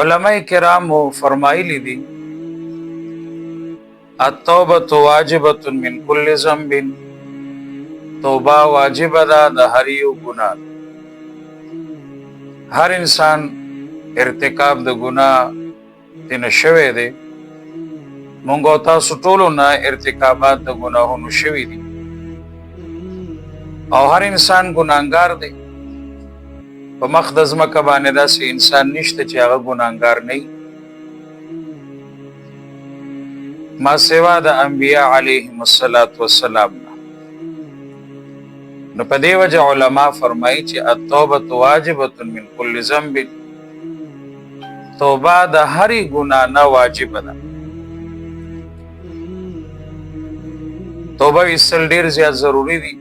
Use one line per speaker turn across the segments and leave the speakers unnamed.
علماء کرامو فرمایلی دي التوبه واجبه من كل ذنب، توبه واجب ده د هر یو ګناه. هر انسان ارتکاب د ګناه تنه شوی دی. مونږ او تاسو ټولو نه ارتکابات د ګناهونو شوي دي او هر انسان ګناهګار دی. په مخ د ځمکه باندې داسې انسان نشته چې هغه ګناهګار نه وي، ما سوا د انبیاء علیهم السلام نه. نو په دې وجه علما فرمایي چې التوبه واجبه من كل ذنب، توبه د هرې ګناه نه واجب ده. توبه ویستل ډیر زیات ضروری دي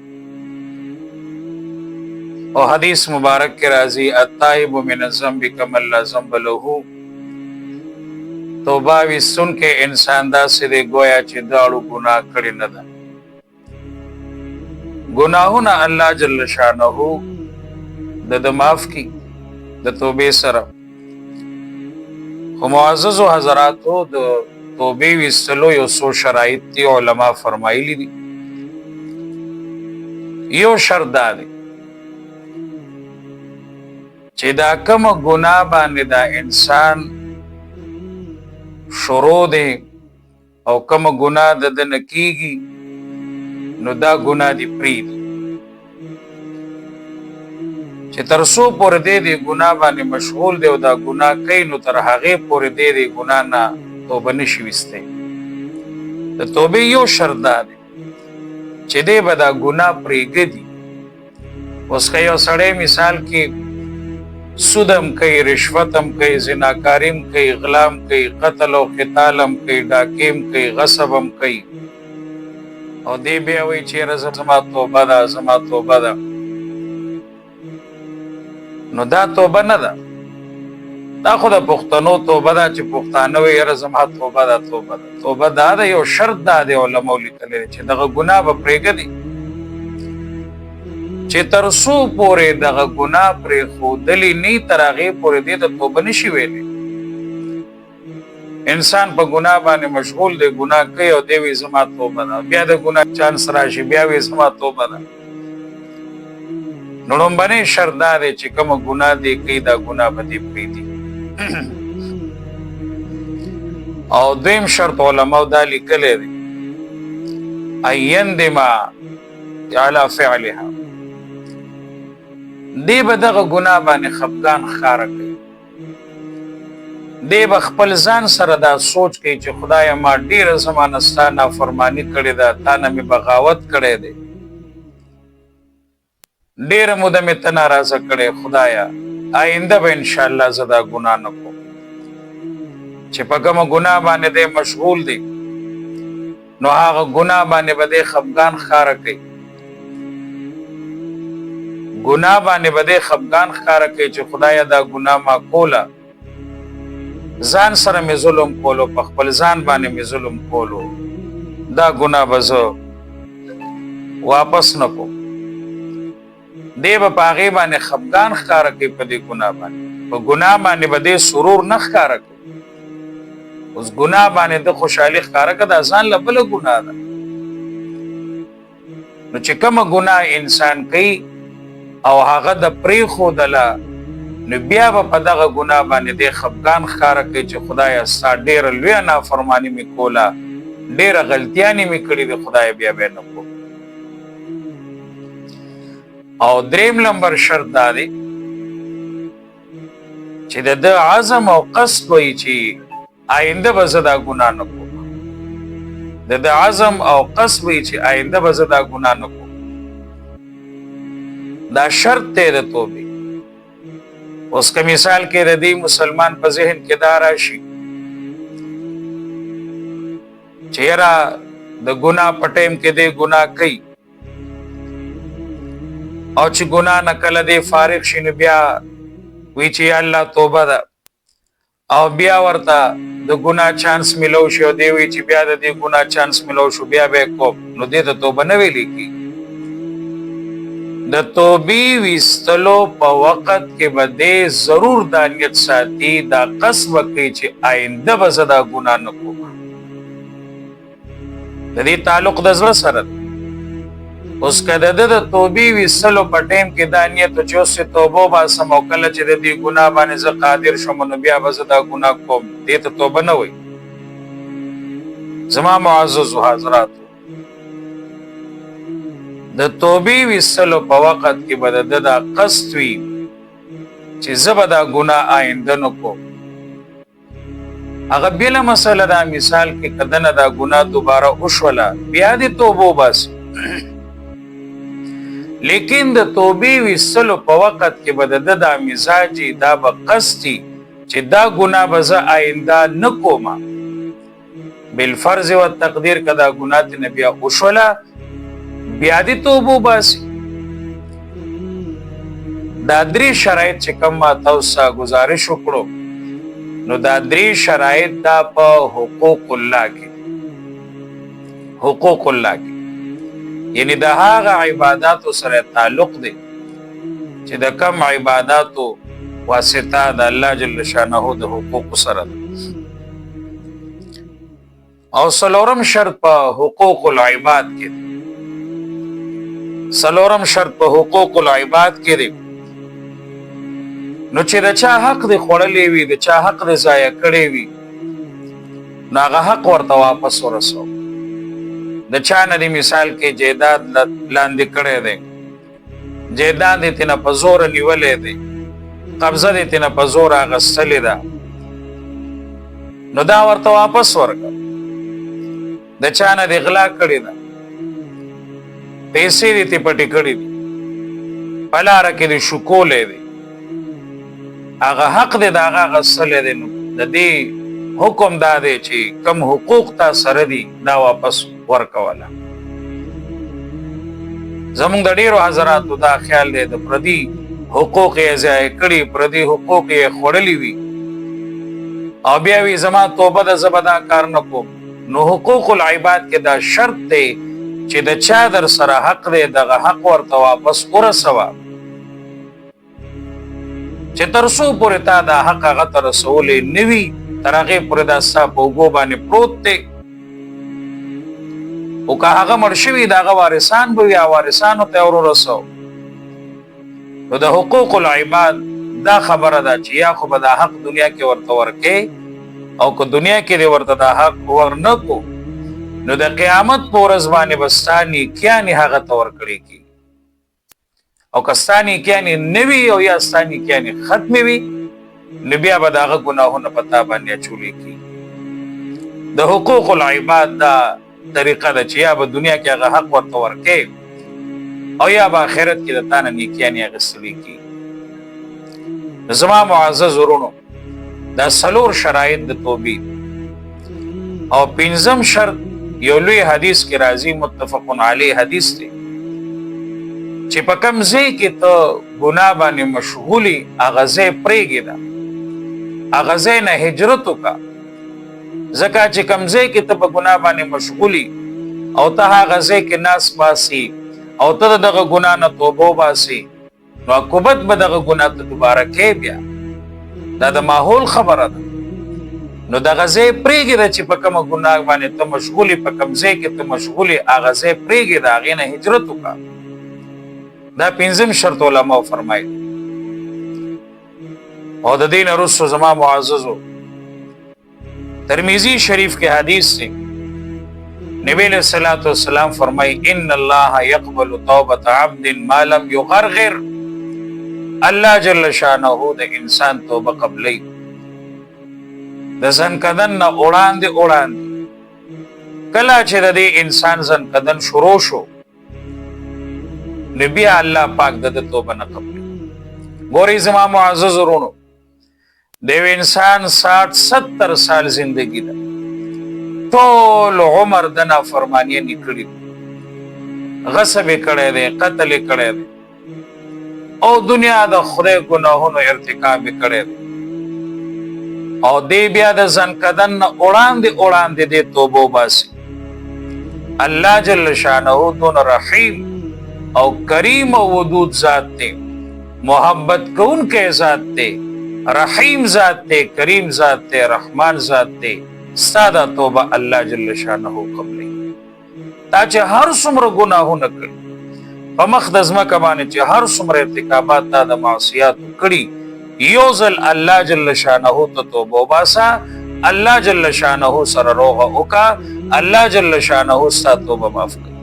او حدیث مبارک کې راځي التائب من الذنب کمن لا ذنب له. توبه ویستون کې انسان داسې دی گویا چې داړو ګناه کړی نه ده. ګناهونه الله جل شانه د معاف کی د توبې سره. خو معززو حضراتو د توبې ویستلو یو څو شرایط دي علما فرمایلی دي. یو شرط دا دی چې دا کوم ګناه باندې دا انسان شروع دی او کوم ګناه د نه کیږي نو دا ګناه دی پریږدي. چې تر څو پورې دی ګناه باندې مشغول دی او دا ګناه کوي نو تر هغې پورې دی ګناه نه توبه نشي ویستی. د توبې یو شرط دا دی چې دی به دا ګناه پرېږدي. اوس که یو سړی مثال کې سودم کوي، رشوتم کوي، زناکاریم کوي، غلام کوي، قتل او قتالم کوي، ډاکیم کوي، غصبم کوي او دی بیا وایي چې یاره زما توبه ده زما توبه ده، نو دا توبه نه ده. دا خو د پښتنو توبه ده چې پښتانه وایي یاره زما توبه ده توبه ده. توبه دا ده، یو شرط دا دی علماو لیکلی دی چې دغه ګناه به پرېږدي چې تر څو پورې دغه ګناه پرېښودلي نه وي تر هغې پورې دی ته توبه نشي ویلی. انسان په ګناه باندې مشغول دی، ګناه کوي او دی وایي زما توبه ده، بیا د ګناه چانس راشي بیا وایي زما توبه ده. نو لومبنی شرط دا دی چې کومه ګناه دی کوي دا ګناه به دی پرېږدي. او دویم شرط علماو دا لیکلی دی ان یندم علی فعلها، دی به دغه ګناه باندې خفګان ښکاره کوي. دی به خپل ځان سره دا سوچ کوي چې خدایه ما ډېره زمانه ستا نافرماني کړې ده، تا نه مې بغاوت کړی دی، ډېره موده مې ته ناراضه کړی، خدایه آینده به انشاءالله زه دا ګناه نه کوم. چې په کومه ګناه باندې دی مشغول دی نو هغه ګناه باندې به دی خفګان ښکاره کوي. ګناه باندې به دی خفګان ښکاره کوي چې خدایه دا ګناه ما کوله، ځان سره مې ظلم کولو، په خپل ځان باندې مې ظلم کولو، دا ګناه به زه واپس نه کوم. دی به په هغې باندې خفګان ښکاره کوي. په دې ګناه باندې په ګناه باندې به دی سرور نه ښکاره کوي. اوس ګناه باندې د خوشحالي ښکاره که دا ځان له بله ګناه ده. نو چې کومه ګناه انسان کوي او هغه د پرېښودله نو بیا به په دغه ګناه باندې دی خفګان ښکاره کوي چې خدایه ستا ډېره لویه نافرماني مې کوله، ډېره غلطیانې مې کړي دي، خدایه بیا به نه کوم. او دریم نمبر شرط دا دی چې د ده عزم او قصد وایي چې آینده به زه دا ګناه نه کوم. د ده عزم او قصد وایي چې آینده به زه دا ګناه نه کوم. دا شرط دی د توبې. اوس که مثال کې د دې مسلمان په ذهن کې دا راشي چې یاره د ګناه په ټیم کې دی ګناه کوي او چې ګناه نه کله دی فارغ شي نو بیا وی چې یا الله توبه ده او بیا ورته د ګناه چانس ملو شي او دی وی چې بیا د دې ګناه چانس ملو شو بیا به کوم، نو دې ته توبه نه ویلې کېږي. د توبې ویستلو په وخت کې به دې ضرور دا نیت ساتي دا قصد وکړي چې آینده به زه دا ګناه نه کوم. د دې تعلق د زړه سره دی. اوس که د د توبې ویستلو په ټیم کې دا نیت چې اوس توبه وباسم او کله چې د دې ګناه باندې زه قادر شم نو بیا به زه دا ګناه کوم، دې ته توبه نه وایي. زما معززو حضراتو، د توبې ویستلو په وخت کې به د دا قصد وي چې زه به دا ګناه آینده نه کوم. هغه بله مسله دا مثال کې که دنه دا ګناه دوباره وشوله بیا دې توبه وباسي، لیکن د توبې ویستلو په وخت کې به د دا مزاجي دا به قصدي چې دا ګناه به زه آینده نه کومه. بالفرض و تقدیر که دا ګناه ترې نه بیا وشوله بیا دې توبه وباسي. دا درې شرایط چې کوم ما تاسو گزارش وکړو نو دا درې شرایط دا په حقوق الله کې، حقوق الله کې یعنی د هغه عباداتو سره تعلق دی چې د کم عباداتو واسطه د الله جل شانه د حقوق سره ده. او څلورم شرط په حقوق العباد کې دی. څلورم شرط په حقوق العباد کې دی نو چې د چا حق دی خوړلی وي، د چا حق دی ضایع کړی وي نو هغه حق ورته واپس ورسو. د چا نه دی مثال کې جیداد لاندې کړی دی، جیداد یې تېنه په زوره نیولی دی، قبضه دې تېنه په زوره اخیستلې ده نو دا ورته واپس ورکړه. د چا نه دی غلا کړې ده، پیسې دې تې پټې کړې دي، په لاره کې دې شکولی دی، هغه حق دی د هغه اخیستلی دی. نو د دې حکم دا دی چې کم حقوق تا سره دي دا واپس ورکوله. زمونږ د ډېرو حضراتو دا خیال دی د پردي حقوق یې ضایع کړي، پردي حقوق یې خوړلي وي او بیا وي زما توبه ده زه به دا کار نه کوم. نو حقوق العباد کې دا شرط دی چې د چا در سره حق دی دغه حق ورته واپس ورسوه، چې تر څو پورې تا دا حق هغه ته رسولی نه وي تر هغې پورې دا ستا په اوږو باندې پروت دی. او که هغه مړ شوي د هغه وارثان به وي، وارثانو ته یې ورورسو. نو د حقوق العباد دا خبره ده چې یا خو به دا حق دنیا کې ورته ورکې او که دنیا کې دې ورته دا حق ورنه کو نو د قیامت په ورځ باندې به ستا نیکیانې هغه ته ورکړې کېږي. او که ستا نیکیانې نه وي او یا ستا نیکیانې ختمې وي نو بیا به د هغه ګناهونه په تا باندې اچولې کېږي. د حقوق العباد دا طریقه ده چې یا به دنیا کې هغه حق ورته ورکې او یا به آخرت کې د تا نه نیکیانې اخیستلې کېږي. زما معزز ورونو، دا څلور شرایط د توبې او پنځم شرط یو لوی حدیث کې راځي، متفق علیه حدیث دی چې په کوم ځای کې ته ګناه باندې مشغولي هغه ځای پرېږده، هغه ځای نه هجرت وکړه. ځکه چې کوم ځای کې ته په ګناه باندې مشغولي او ته هغه ځای کې ناس باسي او ته دغه ګناه نه توبه وباسي نو عقوبت به دغه ګناه ته دوباره کې بیا دا د ماحول خبره ده. نو دغه ځای پرېږده چې په کومه ګناه باندې ته مشغولي، په کوم ځای کې ته مشغولي هغه ځای پرېږده، هغې نه هجرت وکړه. دا پنځم شرط علماو فرمایي. او د دې نه وروسته زما معززو ترمذی شریف کې حدیث دی، نبی علیہ الصلوۃ والسلام فرمائی ان اللہ یقبل توبۃ عبد ما لم یغرغر. الله جل شانه د انسان توبه قبلې د ځن کدن نه وړاندې کله چې د دې انسان ځن کدن شروع شو نبی الله پاک د توبه نه قبلې. ګورې زما معزز ورونو، دیو انسان 60-70 سال زندگی ده، ټول عمر د نافرمانیه نکړي، غصب کړي دي، قتل کړي دي او دنیا د خدای ګناهونو ارتکاب کړي دي او دی بیا د ځن کدن وړاندې د توبه باسي. الله جل شانه دون رحیم او کریم او ودود ذات تے، محبت کون کے ذات تے، رحیم ذات تے، کریم ذات تے، رحمان ذات تے. ساده توبه الله جل شانه قبلې تا چې هر څومره ګناهونه کړي په مخ د ځمکه باندې چې هر څومره ارتکابات تا د معصیاتو کړي یو ځل الله جل شانه ته توبه وباسه الله جل شانه سره روغه وکا الله جل شانه ستا توبه معاف کړي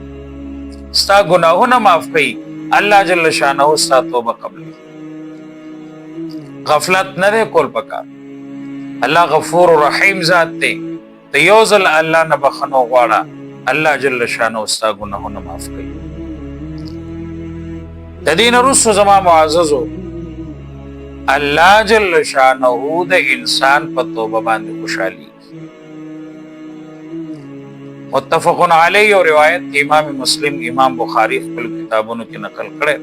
ستا ګناهونه معاف کړي الله جل شانه ستا توبه قبلې غفلت نه کول پکار الله غفور رحیم ذات دی ته یو ځل الله نه بخنو غواړه الله جل شانه ستا ګناهونه معاف کوي. د دین رسو زما معززو الله جل شانه د انسان په توبه باندې خوشحالي متفق علیه او روایت امام مسلم امام بخاری خپل کتابونو کې نقل کړي.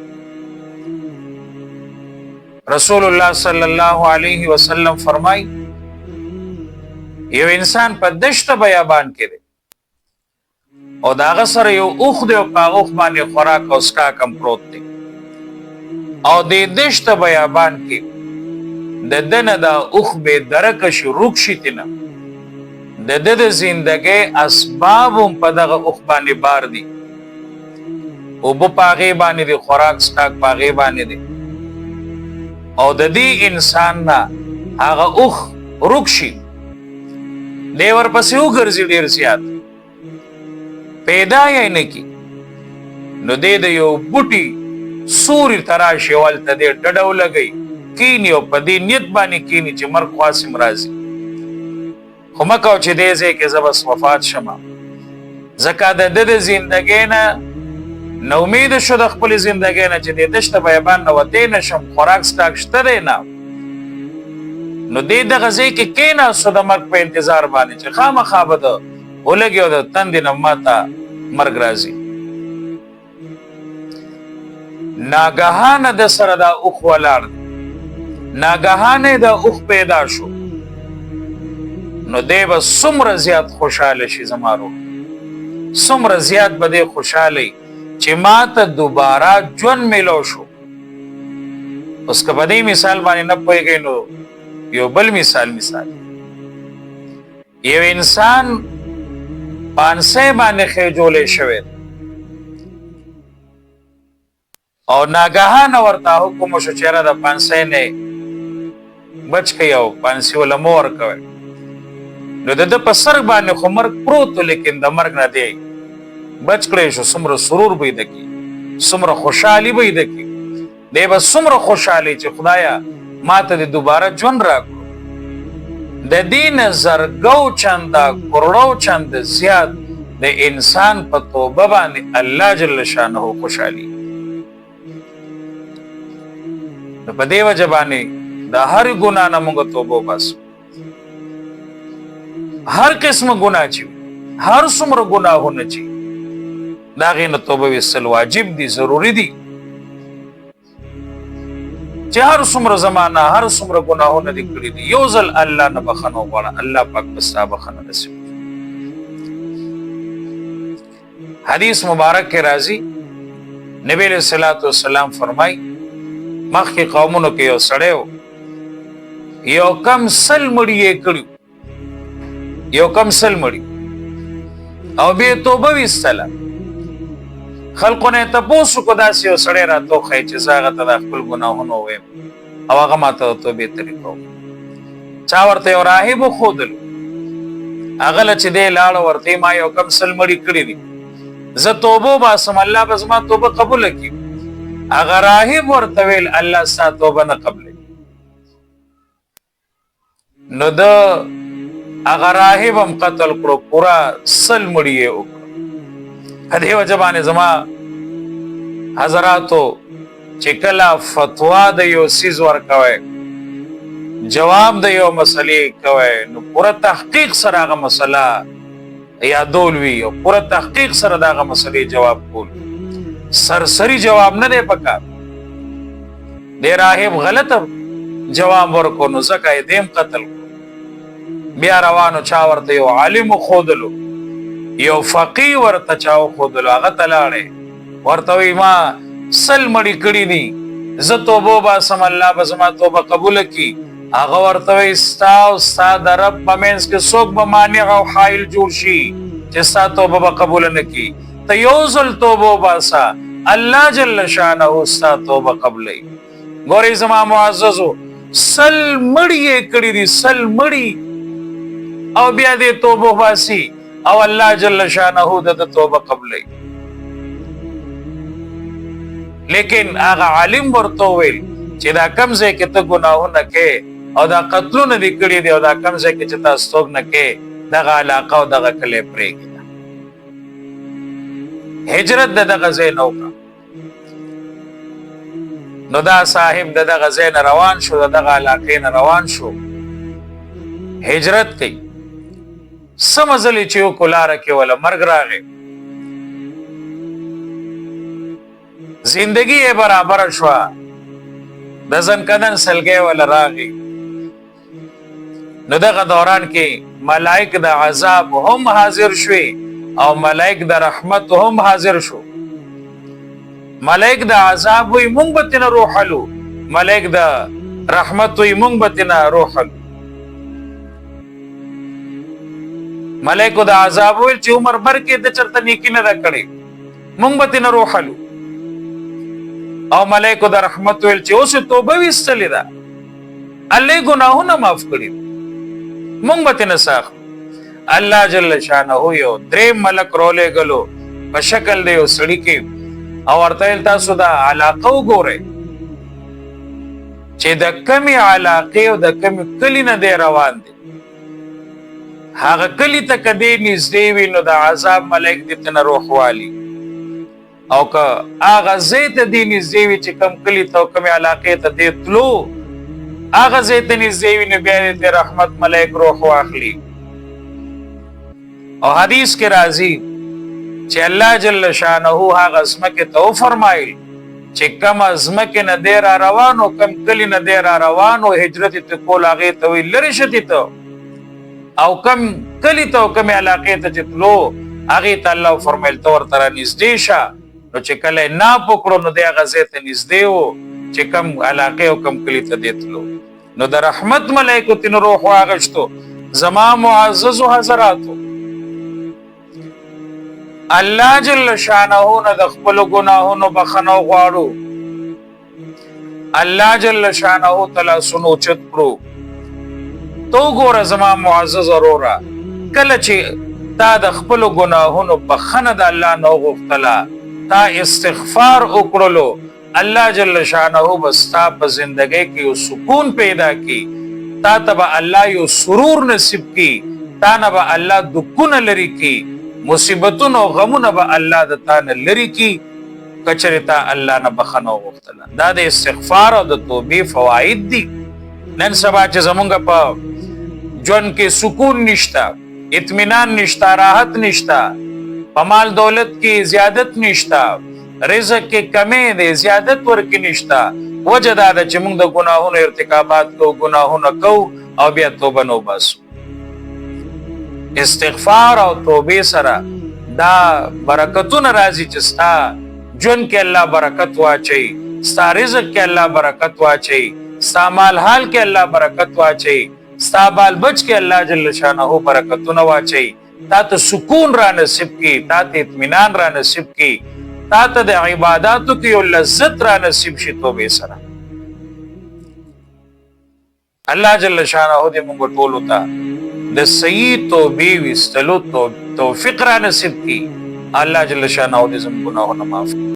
رسول الله صلی الله علیه وسلم فرمای یو انسان په دشت بیابان کې دی او داغه سره یو اوخ دی او په اوخ باندې خوراک او سکا کم پروت دی او د دشت بیابان کې د دنه دا اوخ به درک شروع شیتنه د د زندګي اسبابم په دغه اوخ باندې بار دي او په پاغه باندې دی خوراک سکا پاغه باندې دی او د دې انسان نه هغه اوخ رکشي دی ورپسې وګرځي ډیر زیات پیدا یې نه کی نو دې د یو بوټي سوري تراشه ولته دې ډډو لګي کینی او په دې نیت باندې کینی چې مرګ قاسم راځي خو مکه چې دې زه کې زبس وفات شمه زکات د دې ژوندګې نه نو امید شو د خپل ژوندګۍ نه چې د دشت بیابان نه وته نشم خوراک سٹاک شته نه نو دې د غزې کې کینا سو د مرګ په انتظار باندې چې خامخا به د ولګي د تند نه ماته مرګ راځي ناګهانه د سره د اوخ ولار ناګهانه د اوخ پیدا شو نو دې به څومره زیات خوشاله شي زمارو څومره زیات به دې خوشاله چې ماته دوباره ژوند ملو شو. اوس که په دې مثال باندې نه پوهېږئ نو یو بل مثال یو انسان پانسۍ باندې خېجولی شوی او ناګهانه ورته حکم وشو چې یاره د پانسۍ نه بچ کئ او پانسۍ وله مه ورکوئ نو د ده په سر باندې خو مرګ پروت و لیکن د مرګ نه دی بچ کړی شو څومره سرور به یې دکي څومره خوشحالي به یې دکي دی به څومره خوشحالي چې خدایا ما ته د دوباره ژوند راکړو د دې نه زرګو چنده کروڑو چنده زیات د انسان په توبه باندې الله جل شانه خوشحالي په دې وجه باندې د هر ګناه نه موږ توبه وباسو هر قسم ګناه چې هر څومره ګناهونه چې دا غینه توبه وسل واجب دي ضروری دي چې هر څومره زمانہ هر څومره ګناهونه دي کړی دي یو ځل الله نه بخنو غواړه الله پاک بس بخنه نصیب حدیث مبارک کې راځي نبی علیہ الصلوۃ والسلام فرمای مخکې قومونو کې یو سړی یو کم سل مړی یې کړو یو کم سل مړی او به توبه وستله خلقونه تاسو کو داسې یو سړی راتوخی چې زاغه ته د خپل ګناهونو ویم او هغه ماته توبې طریقو چا ورته یو راهب وښودلو هغه له چې دی لاړ ورته ما یو کم سل مړي کړي دي زه توبه وباسم الله به زما توبه قبوله کړي هغه راهب ورته ویل الله ستا توبه نه قبلوي نو د هغه راهب هم قتل کړو پورا سل مړي یې وکړو په دې وجه باندې زما حضراتو چې کله فتوا د یو څیز ورکوئ جواب د یو مسلې کوئ نو پوره تحقیق سره هغه مسله یادول وي او پوره تحقیق سره د هغه مسلې جواب کول سرسری جواب نه دی پکار دی راهب غلط جواب ورکو نو ځکه یې دیم قتل بیا روانو چا ورته یو عالم وښودلو یو فقی ورته چا وښودلو هغه ته لاړې ورته وی ما سل مړی کړي دي زه توبه باسم الله به زما توبه قبول کړي. هغه ورته وی ستا او ستا د رب په منځ کې څوک به مانع او حایل جوړ شي چې ستا توبه به قبول نه کړي. ته یو ځل توبه وباسه الله جل شانه ستا توبه قبلوي. ګورئ زما معززو سل مړی یې کړي دي سل مړی او بیا دې توبه وباسي او الله جل شانه د توبه قبلوي. لیکن هغه عالم ورته ویل چې دا کم ځای کې ته ګناهونه کې او دا قتلونه دي کړي دي او دا کم ځای کې چې تاسو څوک نه کې دغه علاقه او دغه کلی پرېږده. هجرت د دغه ځای نه وکړه. نو دا صاحب د دغه ځای نه روان شو د دغه علاقې نه روان شو هجرت کوي. څه مزلې چې وکړو لاره کې وله مرګ راغی. زندگی یې برابره شوه د زنکدن سلګۍ وله راغی. نو دغه دوران کې ملائک د عذاب هم حاضر شوي او ملائک د رحمت هم حاضر شو. ملائک د عذاب وی مونږ به تینا روحلو ملائک د رحمت وی مونږ به تینا روحلو. ملائکو د عذاب وی چې عمر بر کې د چرته نیکی نه ده کړې مونږ به تینا روحلو او ملائکو د رحمت وی چې اوس توبه ویستلې ده الله ګناهونه معاف کړي مونږ به تینا ساخ. الله جل شانه یو درې ملک رولې غلو په شکل دی یو سړي کې او ورته تاسو دا علاقه وګورئ چې د کمی علاقې او د کمی کلی نه دی روان دي. هغه کلی ته کدی نږدې وي نو د عذاب ملائک دې تنه روح والی او که هغه ځای ته دی نږدې وي چې کم کلی ته او کمی علاقې ته دی تلو هغه ځای ته نږدې وي نو بیا دې رحمت ملائک روح واخلي. او حدیث کې راځي چې الله جل شانه هغه ځمکې ته وفرمایل چې کم ځمکې نه دی را روان او کم کلي نه دی را روان او هجرت یې کول هغې ته وایي لرې شه ته او کم کلي ته او کمې علاقې ته چې تلو هغې ته الله وفرمیل ته ورته را نږدې شه. نو چې کله یې ناپ وکړو نو دی هغه ځای ته نږدې و چې کم علاقې او کم کلي ته دی تلو. نو د رحمت ملایکو تېنو روح واغشتو. زما معززو حضراتو الله جل شانه نه د خپل ګناهونو بخنه غواړو. الله جل شانه تعالی سنو چت کړو. تو ګوره زما معزز اورورا کله چې تا د خپل ګناهونو بخنه د الله نه غوښتله تا استغفار وکړلو الله جل شانه بستا په زندګۍ کې یو سکون پیدا کی. تا ته به الله یو سرور نصیب کی. تا نه به الله دکونه لري کی. مصیبتونو غمونه به الله د تا نه لري کی کچره تا الله نه بخنه وغوښتله. دا د استغفار او د توبې فواید دي. نن سبا چې زمونږ په ژوند کې سکون نشته اطمینان نشته راحت نشته په مال دولت کې زیادت نشته رزق کې کمی دی زیادت ورکې نشته وجه دا ده چې موږ د ګناهونو ارتکابات کوو ګناهونه کوو او بیا توبه نه وباسو. استغفار او توبې سره دا برکتونه راځي چې ستا ژوند کې الله برکت واچي ستا رزق کې الله برکت واچي ستا مال حال کې الله برکت واچي ستا بال بچ کې الله جل شانه برکتونه واچي. تا ته سکون را نصیب کی تا ته اطمینان را نصیب کی تا ته د عباداتو کې یو لذت را نصیب شي توبې سره. الله جل شانه دې موږ ټولو ته د صحیح توبې ویستلو توفیق را نصیب کی. الله جل شانه دې زموږ ګناهونه معاف